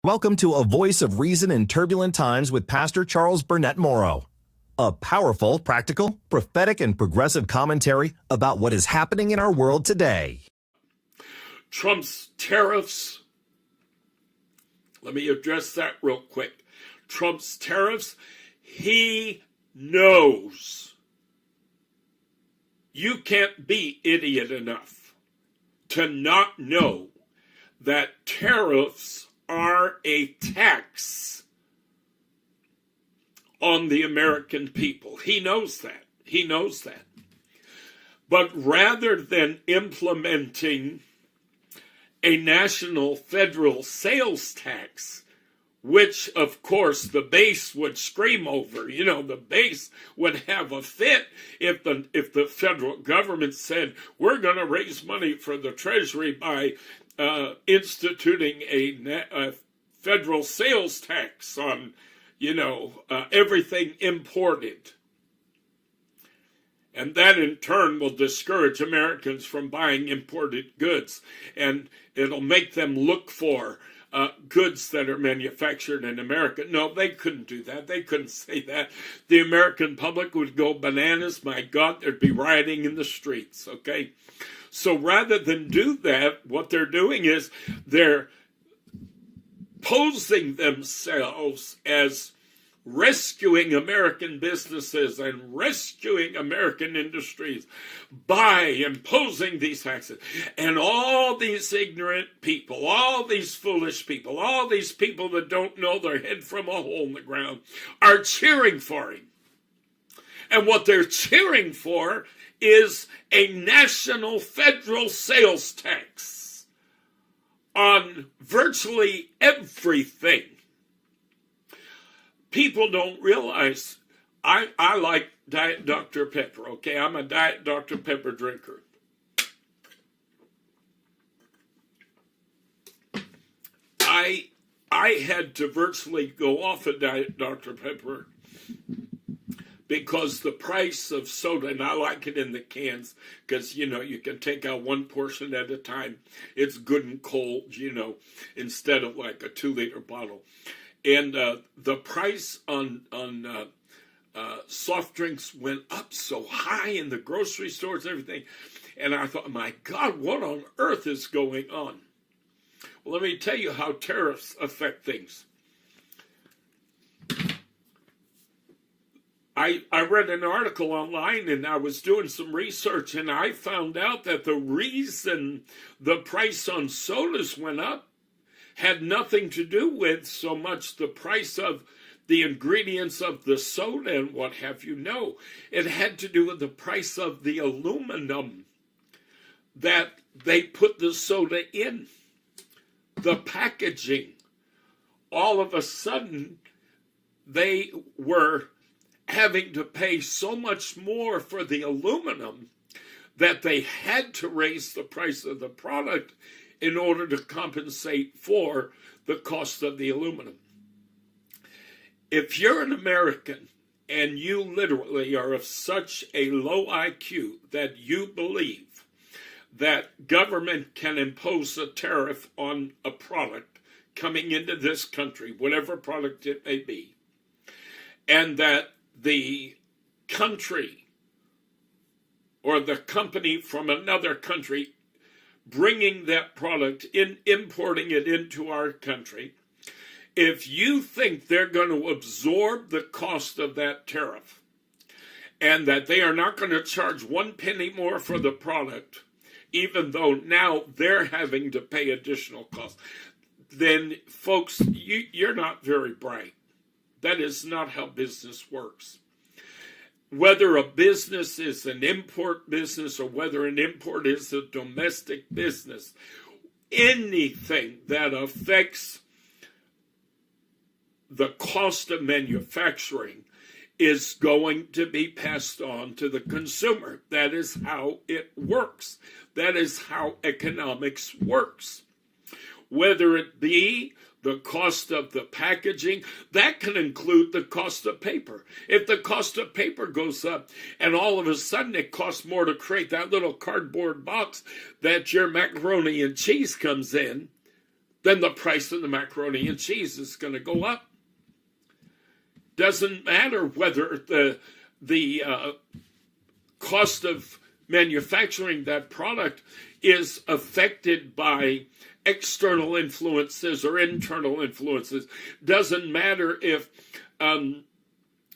Welcome to A Voice of Reason in Turbulent Times with Pastor Charles Burnett-Morrow. A powerful, practical, prophetic, and progressive commentary about what is happening in our world today. Trump's tariffs. Let me address that real quick. Trump's tariffs, he knows. You can't be idiot enough to not know that tariffs are a tax on the American people. He knows that. He knows that. But rather than implementing a national federal sales tax, which of course the base would scream over, the base would have a fit if the federal government said, we're going to raise money for the Treasury by instituting a federal sales tax on, everything imported. And that in turn will discourage Americans from buying imported goods. And it'll make them look for goods that are manufactured in America. No, they couldn't do that. They couldn't say that. The American public would go bananas. My God, there'd be rioting in the streets, okay? So rather than do that, what they're doing is they're posing themselves as rescuing American businesses and rescuing American industries by imposing these taxes. And all these ignorant people, all these foolish people, all these people that don't know their head from a hole in the ground are cheering for him. And what they're cheering for is a national federal sales tax on virtually everything. People don't realize I like Diet Dr. Pepper, okay? I'm a Diet Dr. Pepper drinker. I had to virtually go off of Diet Dr. Pepper because the price of soda, and I like it in the cans because, you can take out one portion at a time. It's good and cold, instead of like a 2-liter bottle. And the price on soft drinks went up so high in the grocery stores and everything. And I thought, my God, what on earth is going on? Well, let me tell you how tariffs affect things. I read an article online and I was doing some research and I found out that the reason the price on sodas went up had nothing to do with so much the price of the ingredients of the soda and what have you. No, it had to do with the price of the aluminum that they put the soda in. The packaging. All of a sudden, they were having to pay so much more for the aluminum that they had to raise the price of the product in order to compensate for the cost of the aluminum. If you're an American and you literally are of such a low IQ that you believe that government can impose a tariff on a product coming into this country, whatever product it may be, and that the country or the company from another country bringing that product in, importing it into our country, if you think they're going to absorb the cost of that tariff and that they are not going to charge 1 penny more for the product, even though now they're having to pay additional costs, then folks, you're not very bright. That is not how business works. Whether a business is an import business or whether an import is a domestic business, anything that affects the cost of manufacturing is going to be passed on to the consumer. That is how it works. That is how economics works. Whether it be the cost of the packaging, that can include the cost of paper. If the cost of paper goes up and all of a sudden it costs more to create that little cardboard box that your macaroni and cheese comes in, then the price of the macaroni and cheese is going to go up. Doesn't matter whether the cost of manufacturing that product is affected by external influences or internal influences. Doesn't matter if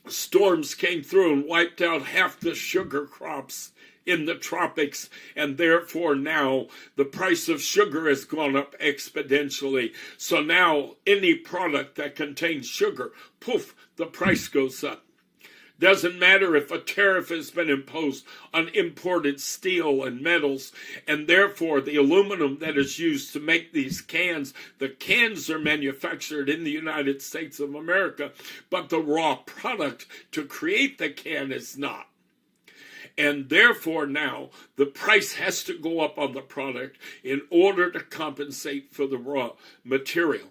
storms came through and wiped out half the sugar crops in the tropics, and therefore now the price of sugar has gone up exponentially. So now any product that contains sugar, poof, the price goes up. Doesn't matter if a tariff has been imposed on imported steel and metals, and therefore the aluminum that is used to make these cans, the cans are manufactured in the United States of America, but the raw product to create the can is not. And therefore now the price has to go up on the product in order to compensate for the raw material.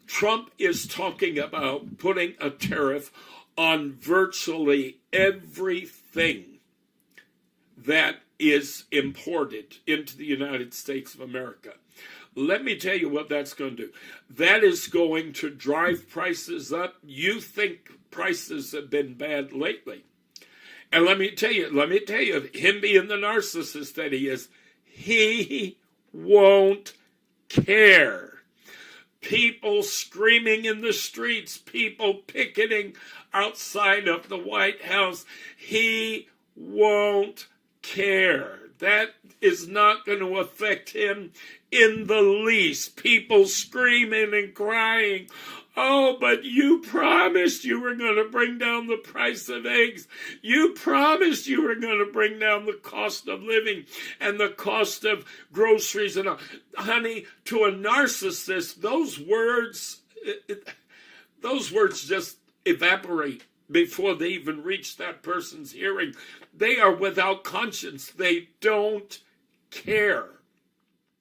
Trump is talking about putting a tariff on virtually everything that is imported into the United States of America. Let me tell you what that's going to do. That is going to drive prices up. You think prices have been bad lately. And let me tell you, him being the narcissist that he won't care. People screaming in the streets, people picketing outside of the White House. He won't care. That is not going to affect him in the least. People screaming and crying, oh, but you promised you were going to bring down the price of eggs. You promised you were going to bring down the cost of living and the cost of groceries. And honey, to a narcissist, those words just evaporate before they even reach that person's hearing. They are without conscience. They don't care.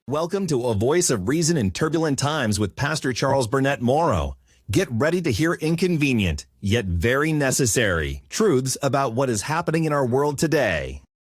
Welcome to A Voice of Reason in Turbulent Times with Pastor Charles Burnett-Morrow. Get ready to hear inconvenient, yet very necessary, truths about what is happening in our world today.